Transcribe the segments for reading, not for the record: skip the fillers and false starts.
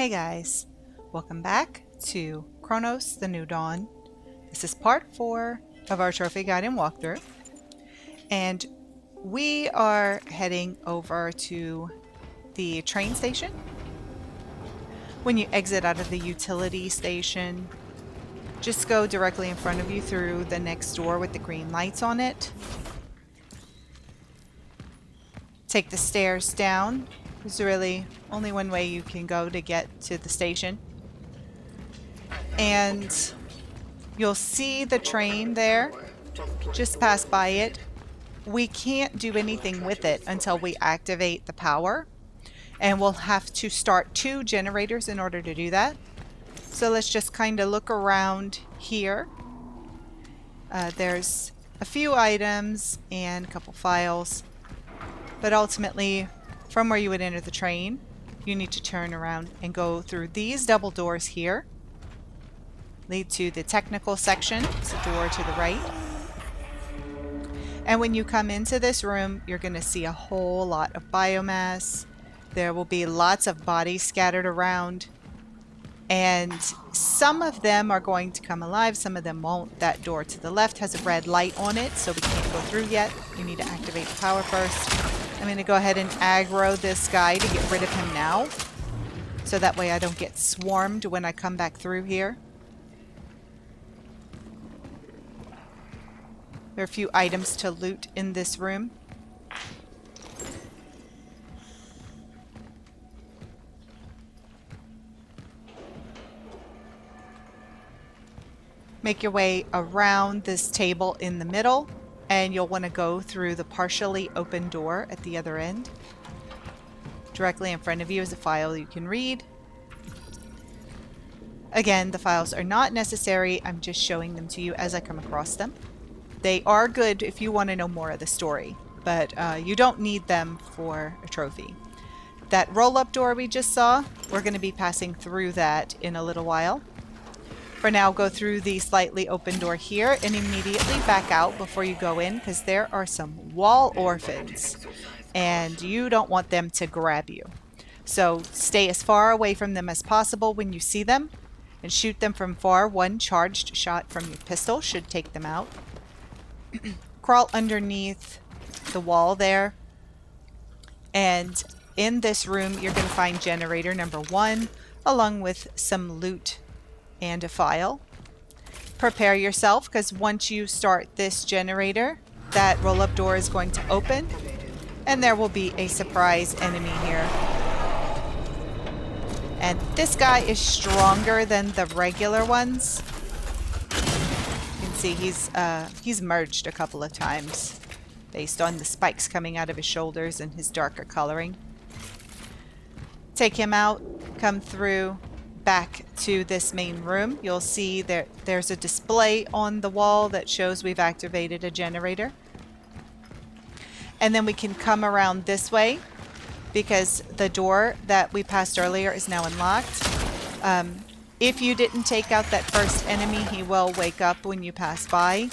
Hey guys, welcome back to Cronos, the New Dawn. This is part 4 of our trophy guide and walkthrough. And we are heading over to the train station. When you exit out of the utility station, just go directly in front of you through the next door with the green lights on it. Take the stairs down. There's really only one way you can go to get to the station. And you'll see the train there. Just pass by it. We can't do anything with it until we activate the power. And we'll have to start 2 generators in order to do that. So let's just kind of look around here. There's a few items and a couple files. But ultimately, from where you would enter the train, you need to turn around and go through these double doors here. Lead to the technical section. It's a door to the right. And when you come into this room, you're going to see a whole lot of biomass. There will be lots of bodies scattered around. And some of them are going to come alive, some of them won't. That door to the left has a red light on it, so we can't go through yet. You need to activate the power first. I'm going to go ahead and aggro this guy to get rid of him now. So that way I don't get swarmed when I come back through here. There are a few items to loot in this room. Make your way around this table in the middle, and you'll want to go through the partially open door at the other end. Directly in front of you is a file you can read. Again, the files are not necessary. I'm just showing them to you as I come across them. They are good if you want to know more of the story, but you don't need them for a trophy. That roll-up door we just saw, we're going to be passing through that in a little while. For now, go through the slightly open door here and immediately back out before you go in, because there are some wall orphans and you don't want them to grab you. So stay as far away from them as possible when you see them and shoot them from far. One charged shot from your pistol should take them out. Crawl underneath the wall there, and in this room you're going to find generator number 1 along with some loot and a file. Prepare yourself, because once you start this generator, that roll-up door is going to open and there will be a surprise enemy here. And this guy is stronger than the regular ones. You can see he's merged a couple of times based on the spikes coming out of his shoulders and his darker coloring. Take him out, come through back to this main room. You'll see there's a display on the wall that shows we've activated a generator. And then we can come around this way because the door that we passed earlier is now unlocked. If you didn't take out that first enemy, he will wake up when you pass by.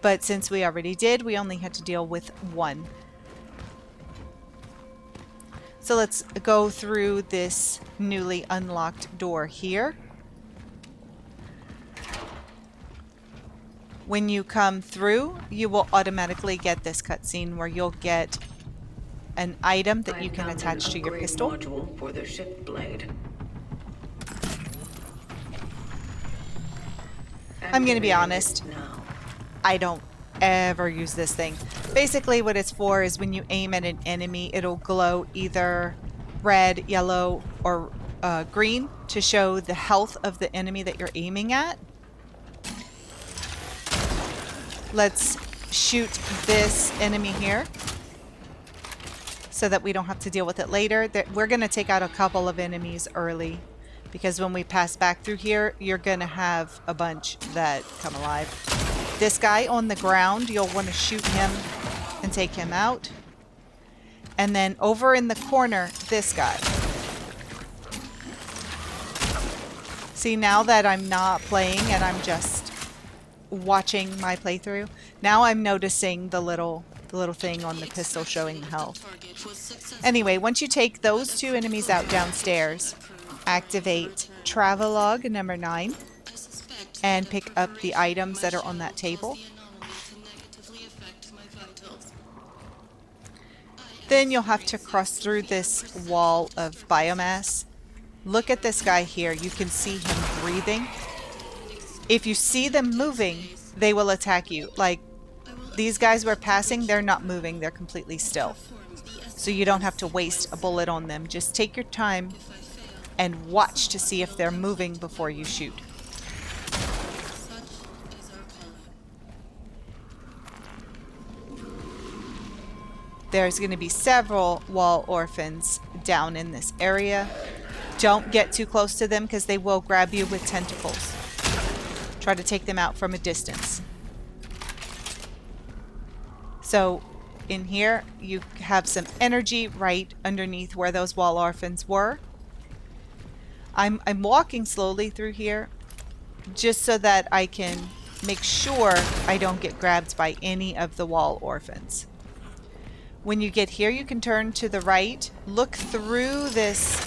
But since we already did, we only had to deal with one. So let's go through this newly unlocked door here. When you come through, you will automatically get this cutscene where you'll get an item that you can attach to your pistol. Module for the ship blade. I'm going to be honest, I don't ever use this thing. Basically what it's for is when you aim at an enemy, it'll glow either red, yellow, or green to show the health of the enemy that you're aiming at. Let's shoot this enemy here so that we don't have to deal with it later. We're going to take out a couple of enemies early, because when we pass back through here, you're going to have a bunch that come alive. This guy on the ground, you'll want to shoot him and take him out. And then over in the corner, this guy. See, now that I'm not playing and I'm just watching my playthrough, now I'm noticing the little thing on the pistol showing the health. Anyway, once you take those 2 enemies out downstairs, activate Travelog number 9 and pick up the items that are on that table. Then you'll have to cross through this wall of biomass. Look at this guy here. You can see him breathing. If you see them moving, they will attack you. Like these guys we're passing, they're not moving. They're completely still. So you don't have to waste a bullet on them. Just take your time and watch to see if they're moving before you shoot. There's going to be several wall orphans down in this area. Don't get too close to them because they will grab you with tentacles. Try to take them out from a distance. So in here you have some energy right underneath where those wall orphans were. I'm walking slowly through here just so that I can make sure I don't get grabbed by any of the wall orphans. When you get here, you can turn to the right, look through this,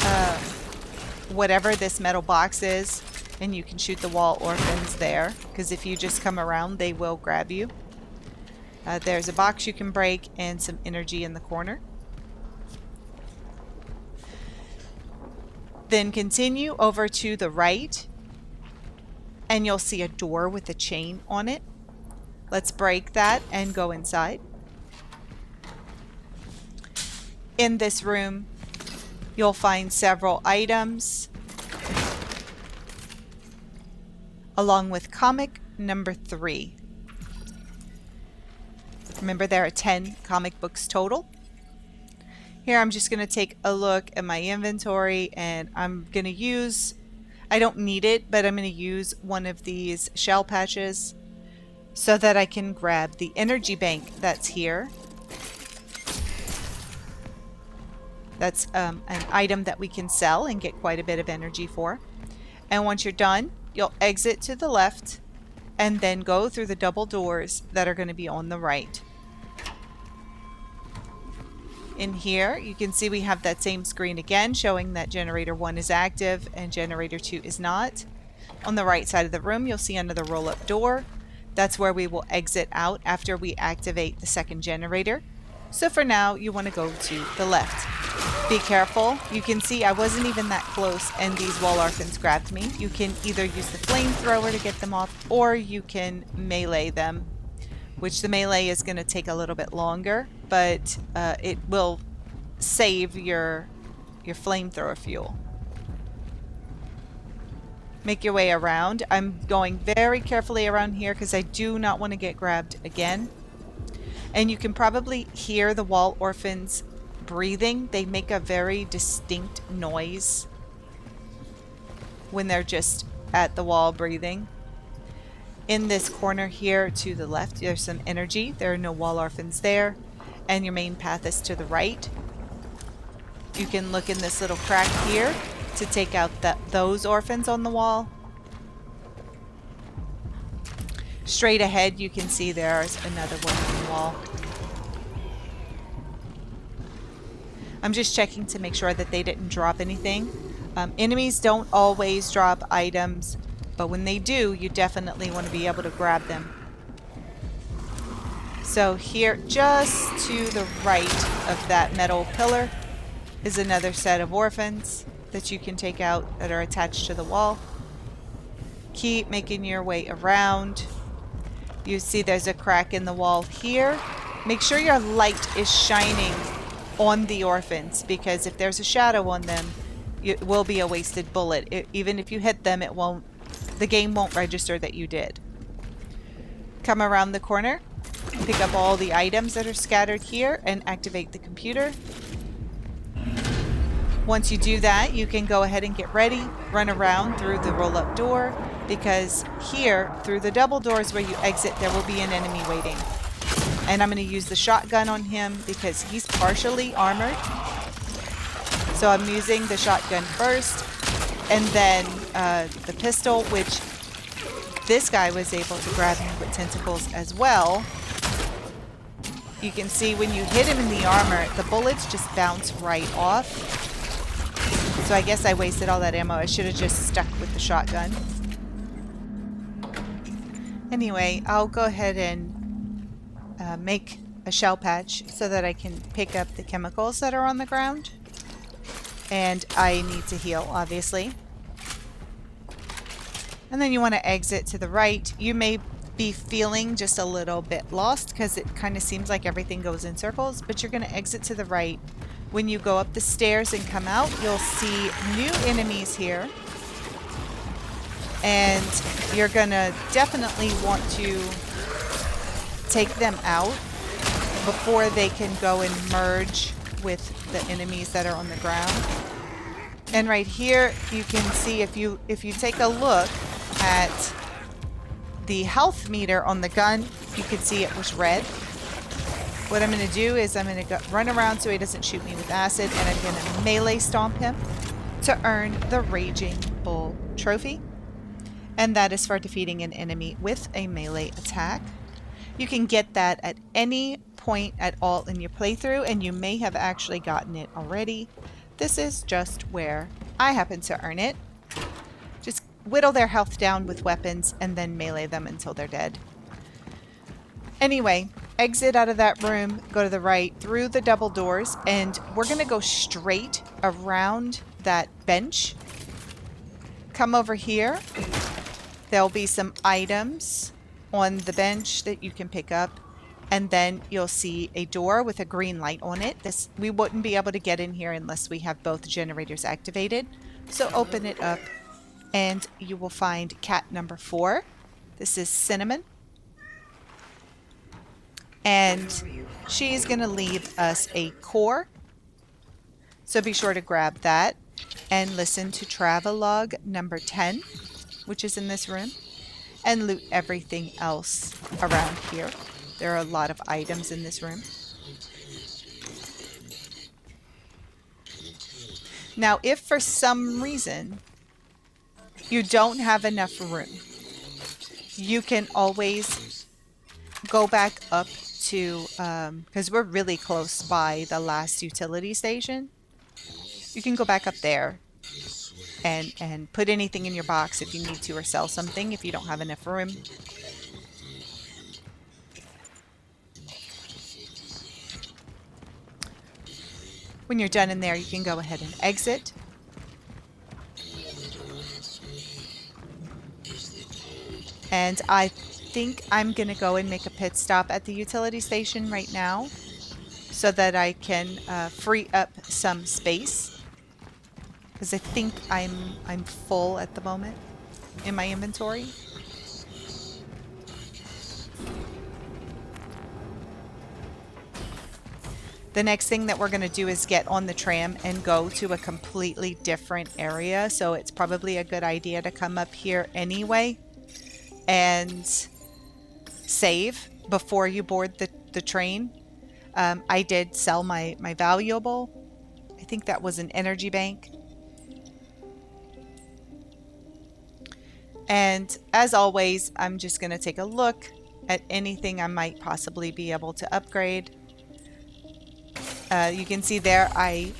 whatever this metal box is, and you can shoot the wall orphans there, because if you just come around, they will grab you. There's a box you can break and some energy in the corner. Then continue over to the right, and you'll see a door with a chain on it. Let's break that and go inside. In this room, you'll find several items, along with comic number 3. Remember, there are 10 comic books total. Here, I'm just going to take a look at my inventory, and I'm going to use, I don't need it, but I'm going to use one of these shell patches so that I can grab the energy bank that's here. That's an item that we can sell and get quite a bit of energy for. And once you're done, you'll exit to the left and then go through the double doors that are going to be on the right. In here, you can see we have that same screen again showing that generator 1 is active and generator 2 is not. On the right side of the room, you'll see another roll-up door. That's where we will exit out after we activate the second generator. So for now, you want to go to the left. Be careful. You can see I wasn't even that close and these wall orphans grabbed me. You can either use the flamethrower to get them off, or you can melee them, which the melee is going to take a little bit longer, but it will save your flamethrower fuel. Make your way around. I'm going very carefully around here because I do not want to get grabbed again. And you can probably hear the wall orphans breathing. They make a very distinct noise when they're just at the wall breathing. In this corner here to the left, there's some energy. There are no wall orphans there. And your main path is to the right. You can look in this little crack here to take out those orphans on the wall. Straight ahead, you can see there's another one on the wall. I'm just checking to make sure that they didn't drop anything. Enemies don't always drop items, but when they do, you definitely want to be able to grab them. So here, just to the right of that metal pillar, is another set of orphans that you can take out that are attached to the wall. Keep making your way around. You see there's a crack in the wall here. Make sure your light is shining on the orphans, because if there's a shadow on them, it will be a wasted bullet. Even if you hit them, the game won't register that you did. Come around the corner, pick up all the items that are scattered here, and activate the computer. Once you do that, you can go ahead and get ready, run around through the roll-up door, because here, through the double doors where you exit, there will be an enemy waiting. And I'm going to use the shotgun on him because he's partially armored. So I'm using the shotgun first, and then the pistol, which this guy was able to grab me with tentacles as well. You can see when you hit him in the armor, the bullets just bounce right off. So I guess I wasted all that ammo. I should have just stuck with the shotgun. Anyway, I'll go ahead and make a shell patch so that I can pick up the chemicals that are on the ground. And I need to heal, obviously. And then you want to exit to the right. You may be feeling just a little bit lost because it kind of seems like everything goes in circles, but you're going to exit to the right. When you go up the stairs and come out, you'll see new enemies here. And you're going to definitely want to take them out before they can go and merge with the enemies that are on the ground. And right here you can see, if you take a look at the health meter on the gun, you can see it was red. What I'm going to do is I'm going to run around so he doesn't shoot me with acid, and I'm going to melee stomp him to earn the Raging Bull trophy. And that is for defeating an enemy with a melee attack. You can get that at any point at all in your playthrough, and you may have actually gotten it already. This is just where I happen to earn it. Just whittle their health down with weapons and then melee them until they're dead. Anyway, exit out of that room, go to the right through the double doors, and we're going to go straight around that bench. Come over here. There'll be some items on the bench that you can pick up, and then you'll see a door with a green light on it. We wouldn't be able to get in here unless we have both generators activated. So open it up and you will find cat number 4. This is Cinnamon. And she's going to leave us a core. So be sure to grab that and listen to Travelog number 10, which is in this room, and loot everything else around here. There are a lot of items in this room. Now, if for some reason you don't have enough room, you can always go back up to, because we're really close by the last utility station. You can go back up there and put anything in your box if you need to, or sell something if you don't have enough room. When you're done in there, you can go ahead and exit. And I think I'm going to go and make a pit stop at the utility station right now so that I can free up some space, because I think I'm full at the moment in my inventory. The next thing that we're going to do is get on the tram and go to a completely different area. So it's probably a good idea to come up here anyway and save before you board the train. I did sell my valuable. I think that was an energy bank. And as always, I'm just going to take a look at anything I might possibly be able to upgrade. You can see there I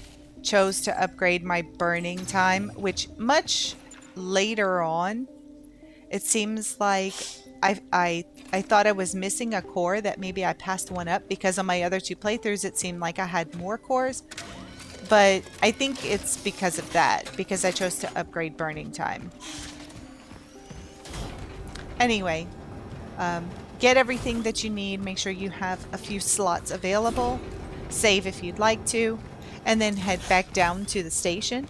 chose to upgrade my burning time, which much later on, it seems like I thought I was missing a core, that maybe I passed one up, because on my other 2 playthroughs it seemed like I had more cores. But I think it's because of that, because I chose to upgrade burning time. Anyway, get everything that you need. Make sure you have a few slots available. Save if you'd like to, and then head back down to the station.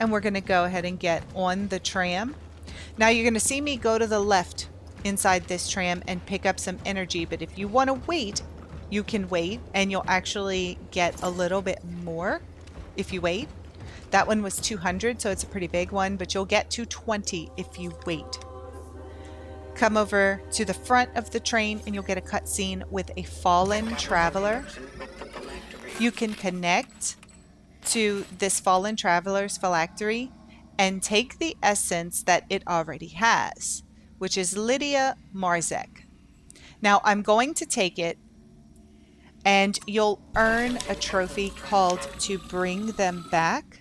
And we're going to go ahead and get on the tram. Now you're going to see me go to the left inside this tram and pick up some energy, but if you want to wait, you can wait, and you'll actually get a little bit more if you wait. That one was 200, so it's a pretty big one, but you'll get 220 if you wait. Come over to the front of the train and you'll get a cutscene with a fallen traveler. You can connect to this fallen traveler's phylactery and take the essence that it already has, which is Lidia Marzec. Now I'm going to take it And you'll earn a trophy called To Bring Them Back.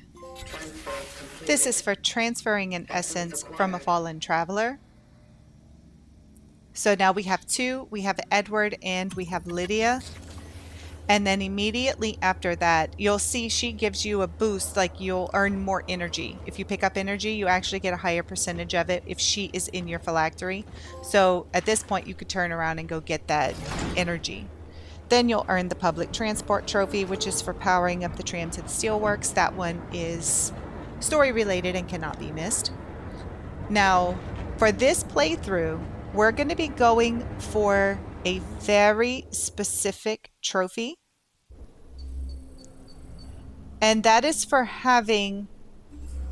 This is for transferring an essence from a fallen traveler. So now we have two. We have Edward and we have Lidia. And then immediately after that, you'll see she gives you a boost, like you'll earn more energy. If you pick up energy, you actually get a higher percentage of it if she is in your phylactery. So at this point, you could turn around and go get that energy. Then you'll earn the public transport trophy, which is for powering up the tram to the steelworks. That one is story related and cannot be missed. Now, for this playthrough, we're going to be going for a very specific trophy. And that is for having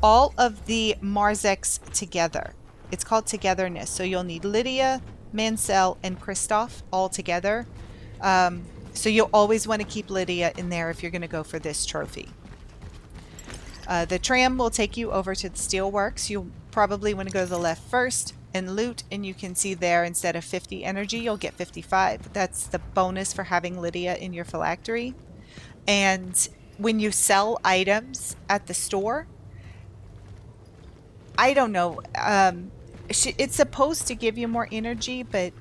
all of the Marzecs together. It's called togetherness. So you'll need Lidia, Mansell, and Christoph all together. So you'll always want to keep Lidia in there if you're going to go for this trophy. The tram will take you over to the steelworks. You'll probably want to go to the left first and loot, and you can see there instead of 50 energy, you'll get 55. That's the bonus for having Lidia in your phylactery. And when you sell items at the store, I don't know, it's supposed to give you more energy, but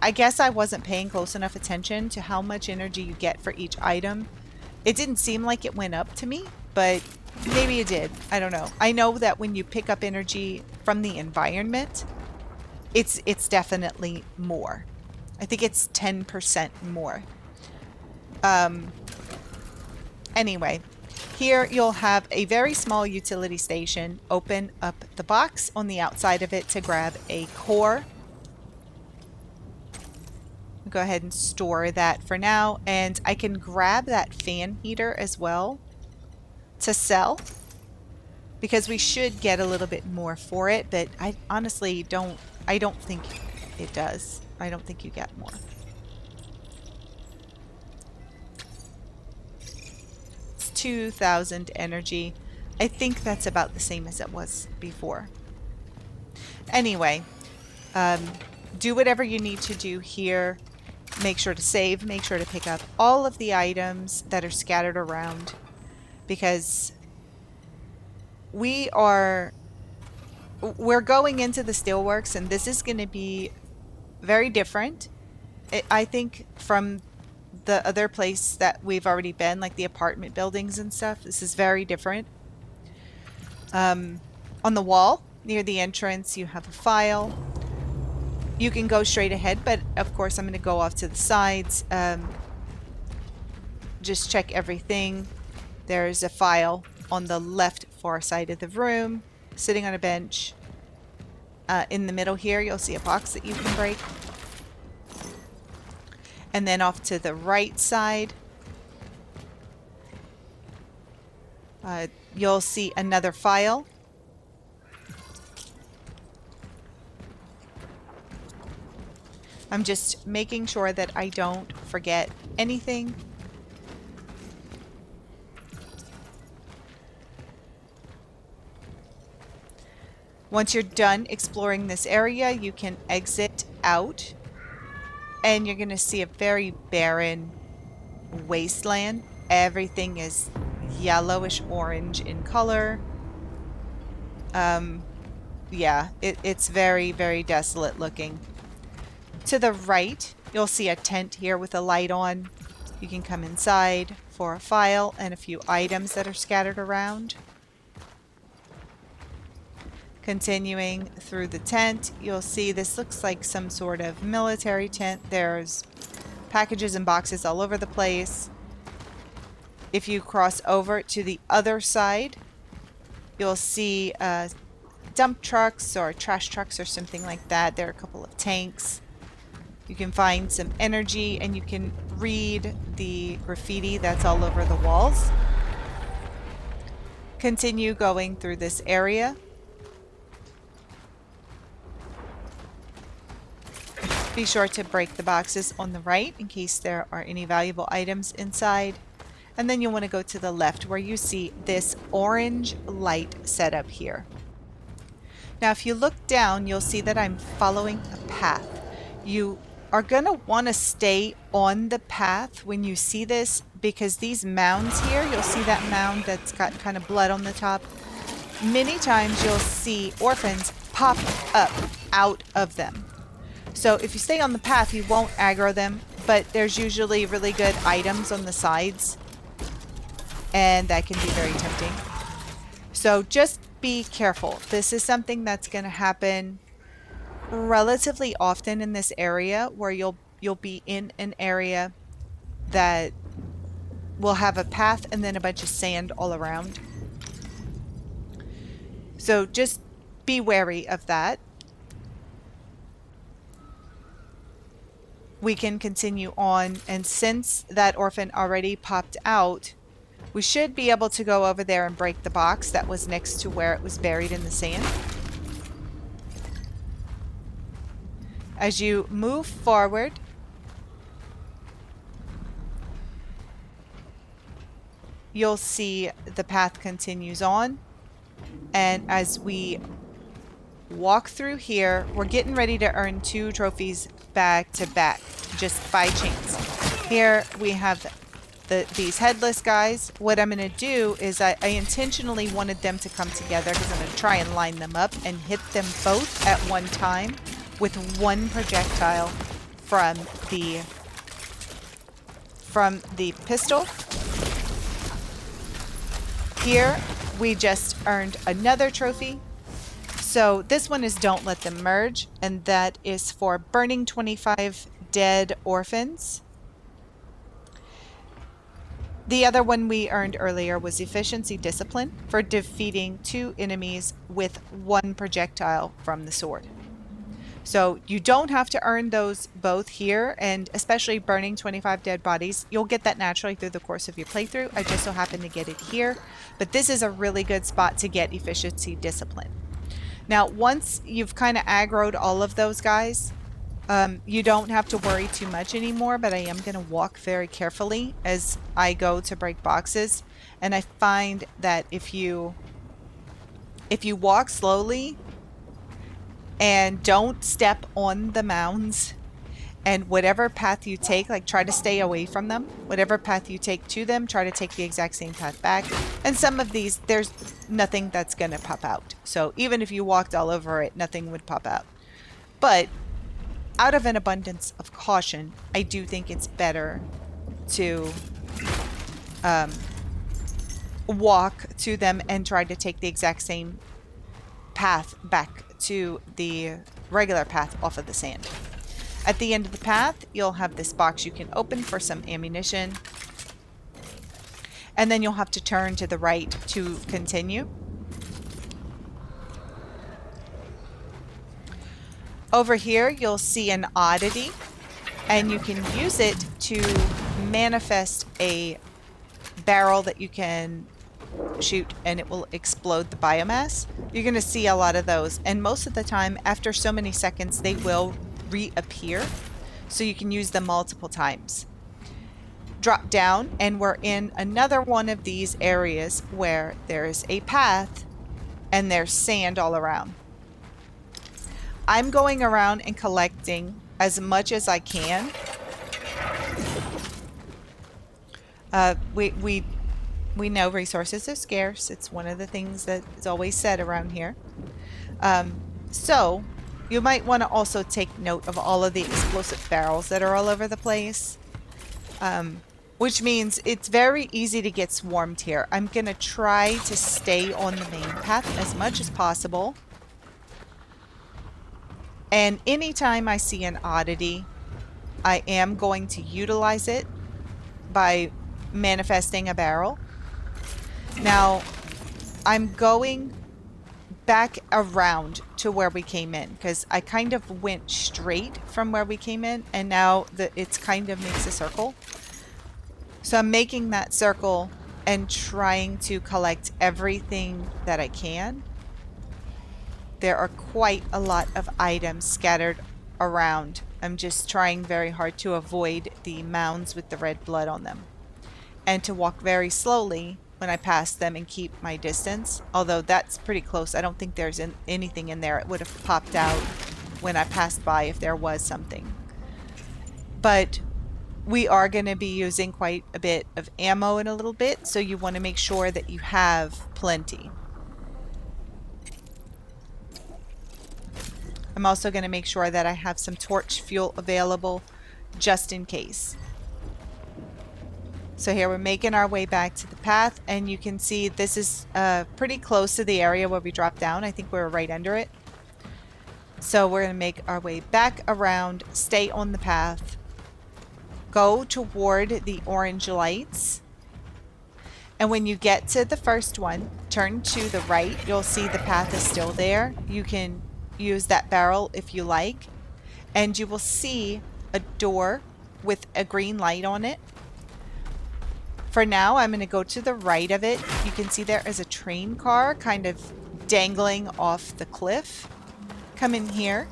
I guess I wasn't paying close enough attention to how much energy you get for each item. It didn't seem like it went up to me, but maybe it did. I don't know. I know that when you pick up energy from the environment, it's definitely more. I think it's 10% more. Anyway, here you'll have a very small utility station. Open up the box on the outside of it to grab a core. Go ahead and store that for now, and I can grab that fan heater as well to sell because we should get a little bit more for it, but I honestly don't think it does. I don't think you get more. It's 2,000 energy. I think that's about the same as it was before. Anyway, do whatever you need to do here. Make sure to save, make sure to pick up all of the items that are scattered around, because we're going into the steelworks, and this is going to be very different, I think, from the other place that we've already been, like the apartment buildings and stuff. This is very different. On the wall near the entrance, you have a file. You can go straight ahead, but of course I'm going to go off to the sides. Just check everything. There's a file on the left far side of the room, sitting on a bench. In the middle here, you'll see a box that you can break. And then off to the right side, you'll see another file. I'm just making sure that I don't forget anything. Once you're done exploring this area, you can exit out, and you're going to see a very barren wasteland. Everything is yellowish orange in color. Yeah, it's very, very desolate looking. To the right, you'll see a tent here with a light on. You can come inside for a file and a few items that are scattered around. Continuing through the tent, you'll see this looks like some sort of military tent. There's packages and boxes all over the place. If you cross over to the other side, you'll see dump trucks or trash trucks or something like that. There are a couple of tanks. You can find some energy, and you can read the graffiti that's all over the walls. Continue going through this area. Be sure to break the boxes on the right in case there are any valuable items inside. And then you'll want to go to the left where you see this orange light set up here. Now if you look down, you'll see that I'm following a path. You are going to want to stay on the path when you see this, because these mounds here, you'll see that mound that's got kind of blood on the top. Many times you'll see orphans pop up out of them. So if you stay on the path, you won't aggro them, but there's usually really good items on the sides, and that can be very tempting. So just be careful. This is something that's going to happen relatively often in this area, where you'll be in an area that will have a path and then a bunch of sand all around. So just be wary of that. We can continue on, and since that orphan already popped out, we should be able to go over there and break the box that was next to where it was buried in the sand. As you move forward, you'll see the path continues on. And as we walk through here, we're getting ready to earn 2 trophies back to back, just by chance. Here we have these headless guys. What I'm going to do is I intentionally wanted them to come together, because I'm going to try and line them up and hit them both at one time with one projectile from the pistol. Here we just earned another trophy. So this one is Don't Let Them Merge, and that is for burning 25 dead orphans. The other one we earned earlier was Efficiency Discipline, for defeating 2 enemies with 1 projectile from the sword. So you don't have to earn those both here, and especially burning 25 dead bodies, you'll get that naturally through the course of your playthrough. I just so happen to get it here, but this is a really good spot to get Efficiency Discipline. Now, once you've kind of aggroed all of those guys, you don't have to worry too much anymore, but I am going to walk very carefully as I go to break boxes. And I find that if you walk slowly and don't step on the mounds, and whatever path you take, like, try to stay away from them. Whatever path you take to them, try to take the exact same path back. And some of these, there's nothing that's going to pop out. So even if you walked all over it, nothing would pop out. But out of an abundance of caution, I do think it's better to walk to them and try to take the exact same path back to the regular path off of the sand. At the end of the path, you'll have this box you can open for some ammunition. And then you'll have to turn to the right to continue. Over here, you'll see an oddity, and you can use it to manifest a barrel that you can shoot, and it will explode the biomass. You're going to see a lot of those, and most of the time, after so many seconds, they will reappear, so you can use them multiple times. Drop down, and we're in another one of these areas where there's a path and there's sand all around. I'm going around and collecting as much as I can. We know resources are scarce. It's one of the things that is always said around here. So you might want to also take note of all of the explosive barrels that are all over the place. Which means it's very easy to get swarmed here. I'm going to try to stay on the main path as much as possible. And anytime I see an oddity, I am going to utilize it by manifesting a barrel. Now, I'm going back around to where we came in, because I kind of went straight from where we came in, and now it's kind of makes a circle. So I'm making that circle and trying to collect everything that I can. There are quite a lot of items scattered around. I'm just trying very hard to avoid the mounds with the red blood on them, and to walk very slowly when I pass them and keep my distance. Although that's pretty close. I don't think there's anything in there. It would have popped out when I passed by if there was something. but we are going to be using quite a bit of ammo in a little bit, so you want to make sure that you have plenty. I'm also going to make sure that I have some torch fuel available just in case. So here we're making our way back to the path, and you can see this is pretty close to the area where we dropped down. I think we're right under it. So we're going to make our way back around, stay on the path, go toward the orange lights. And when you get to the first one, turn to the right. You'll see the path is still there. You can use that barrel if you like. And you will see a door with a green light on it. For now, I'm going to go to the right of it. You can see there is a train car kind of dangling off the cliff. Come in here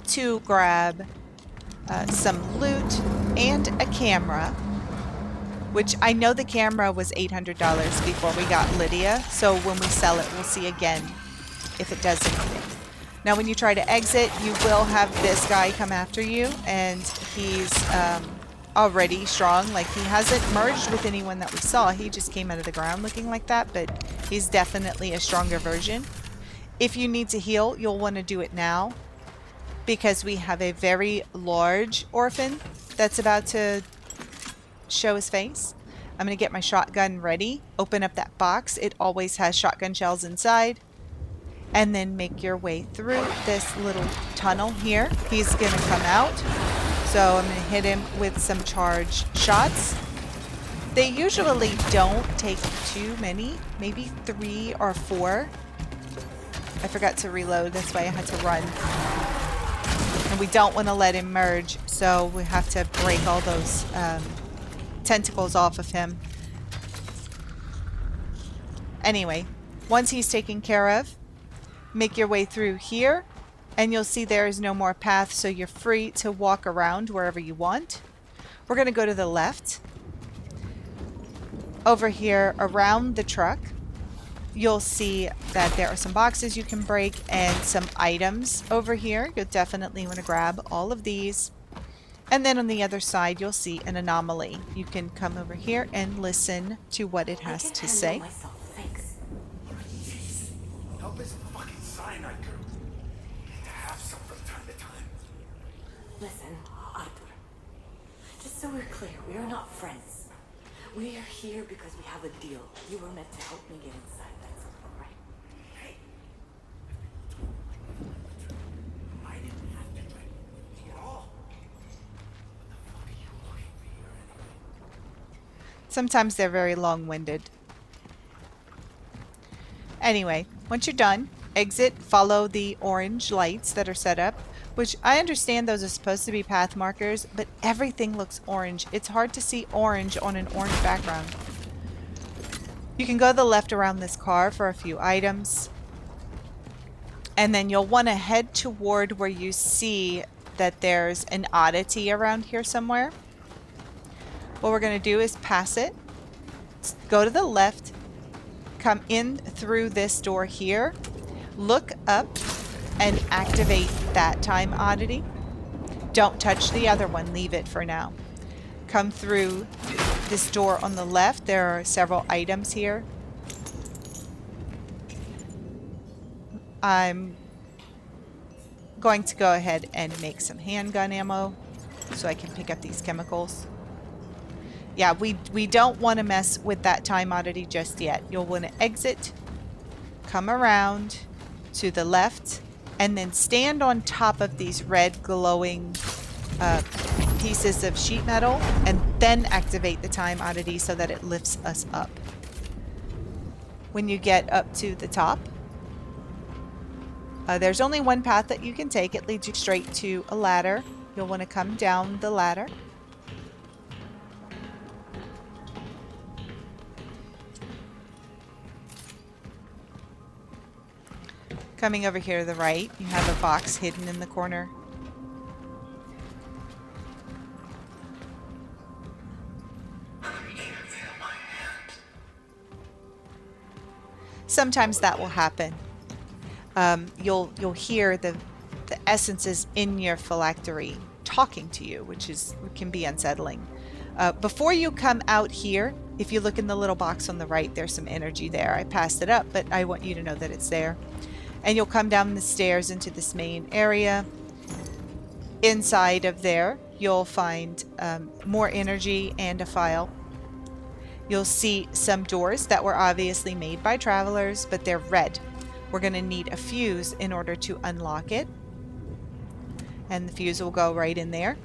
to grab some loot and a camera, which I know the camera was $800 before we got Lidia, so when we sell it, we'll see again if it does anything. Now, when you try to exit, you will have this guy come after you, and he's already strong. Like, he hasn't merged with anyone that we saw. He just came out of the ground looking like that, but he's definitely a stronger version. If you need to heal, you'll want to do it now, because we have a very large orphan that's about to show his face. I'm going to get my shotgun ready, open up that box. It always has shotgun shells inside. And then make your way through this little tunnel here. He's going to come out. So I'm going to hit him with some charged shots. They usually don't take too many, maybe 3 or 4. I forgot to reload, that's why I had to run. And we don't want to let him merge, so we have to break all those tentacles off of him. Anyway, once he's taken care of, make your way through here, and you'll see there is no more path, so you're free to walk around wherever you want. We're going to go to the left. Over here, around the truck, you'll see that there are some boxes you can break and some items over here. You'll definitely want to grab all of these. And then on the other side, you'll see an anomaly. You can come over here and listen to what it has to say. Help is a fucking cyanide girl. Have some from time to time. Listen, Arthur. Just so we're clear, we are not friends. We are here because we have a deal. You were meant to help me get inside. That's all right. Hey. I didn't have to do it at all. What the fuck are you looking for here anyway? Sometimes they're very long-winded. Anyway, once you're done, exit, follow the orange lights that are set up, which I understand those are supposed to be path markers, but everything looks orange. It's hard to see orange on an orange background. You can go to the left around this car for a few items, and then you'll want to head toward where you see that there's an oddity around here somewhere. What we're going to do is pass it, go to the left, come in through this door here, look up, and activate that time oddity. Don't touch the other one, leave it for now. Come through this door on the left. There are several items here. I'm going to go ahead and make some handgun ammo so I can pick up these chemicals. Yeah, we don't want to mess with that time oddity just yet. You'll want to exit, come around to the left, and then stand on top of these red glowing pieces of sheet metal, and then activate the time oddity so that it lifts us up. When you get up to the top, there's only one path that you can take. It leads you straight to a ladder. You'll want to come down the ladder. Coming over here to the right, you have a box hidden in the corner. Sometimes that will happen. You'll hear the essences in your phylactery talking to you, which can be unsettling. Before you come out here, if you look in the little box on the right, there's some energy there. I passed it up, but I want you to know that it's there. And you'll come down the stairs into this main area. Inside of there, you'll find more energy and a file. You'll see some doors that were obviously made by travelers, but they're red. We're going to need a fuse in order to unlock it. And the fuse will go right in there.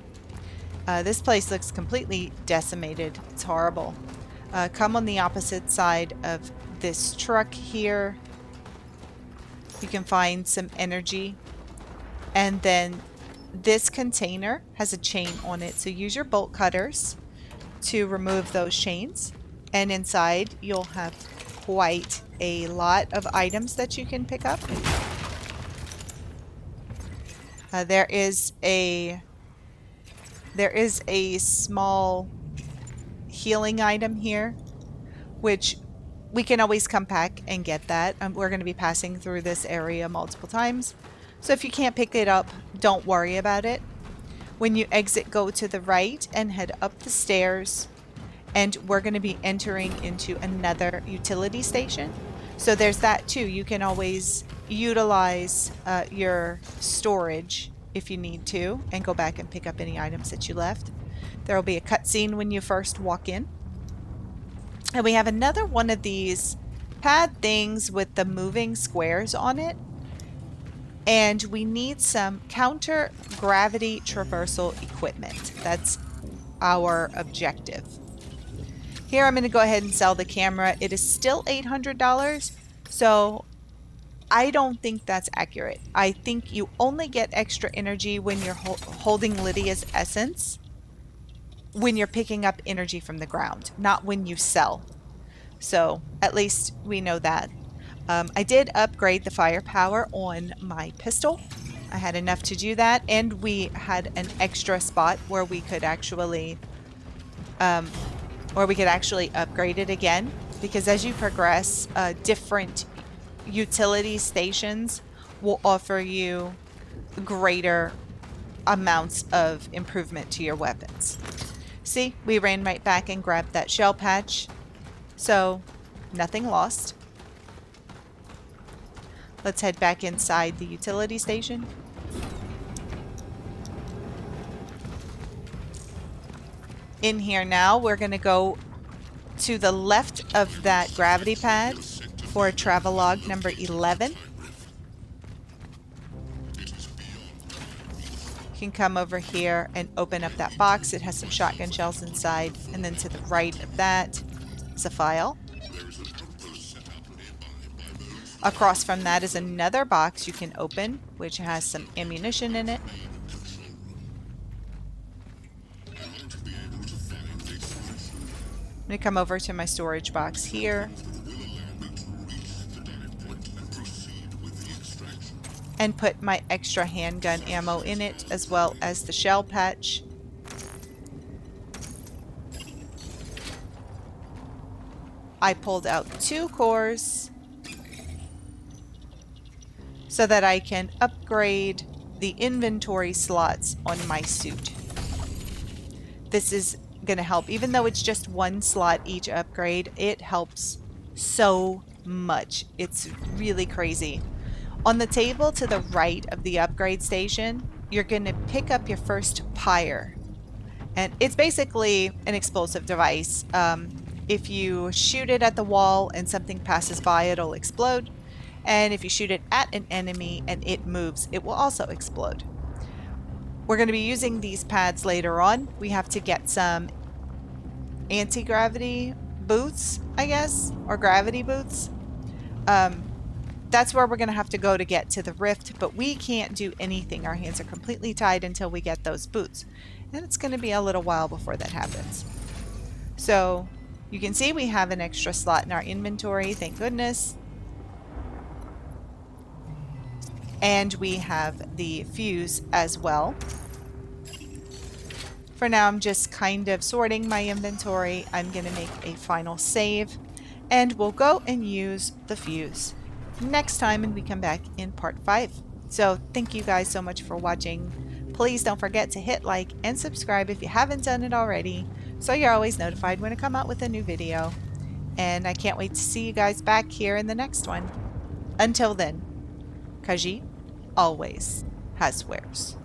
This place looks completely decimated. It's horrible. Come on the opposite side of this truck here. You can find some energy. And then this container has a chain on it. So use your bolt cutters to remove those chains. And inside you'll have quite a lot of items that you can pick up. There is a small healing item here, which we can always come back and get that. We're going to be passing through this area multiple times. So if you can't pick it up, don't worry about it. When you exit, go to the right and head up the stairs. And we're going to be entering into another utility station. So there's that too. You can always utilize your storage if you need to and go back and pick up any items that you left. There will be a cutscene when you first walk in. And we have another one of these pad things with the moving squares on it. And we need some counter-gravity traversal equipment. That's our objective. Here I'm going to go ahead and sell the camera. It is still $800, so I don't think that's accurate. I think you only get extra energy when you're holding Lydia's essence, when you're picking up energy from the ground, not when you sell. So at least we know that. I did upgrade the firepower on my pistol. I had enough to do that, and we had an extra spot where we could actually upgrade it again, because as you progress, different utility stations will offer you greater amounts of improvement to your weapons. See, we ran right back and grabbed that shell patch, so nothing lost. Let's head back inside the utility station. In here now, we're going to go to the left of that gravity pad for Travelog number 11. You can come over here and open up that box. It has some shotgun shells inside. And then to the right of that is a file. Across from that is another box you can open, which has some ammunition in it. I'm going to come over to my storage box here and put my extra handgun ammo in it, as well as the shell patch. I pulled out 2 cores so that I can upgrade the inventory slots on my suit. This is going to help. Even though it's just 1 slot each upgrade, it helps so much. It's really crazy. On the table to the right of the upgrade station, you're going to pick up your first Pyre. And it's basically an explosive device. If you shoot it at the wall and something passes by, it'll explode. And if you shoot it at an enemy and it moves, it will also explode. We're going to be using these pads later on. We have to get some anti-gravity boots, I guess, or gravity boots. That's where we're going to have to go to get to the rift, but we can't do anything. Our hands are completely tied until we get those boots. And it's going to be a little while before that happens. So you can see we have an extra slot in our inventory, thank goodness. And we have the fuse as well. For now, I'm just kind of sorting my inventory. I'm going to make a final save, and we'll go and use the fuse next time when we come back in part 5. So thank you guys so much for watching. Please don't forget to hit like and subscribe if you haven't done it already, so you're always notified when I come out with a new video. And I can't wait to see you guys back here in the next one. Until then, Khajiit always has wares.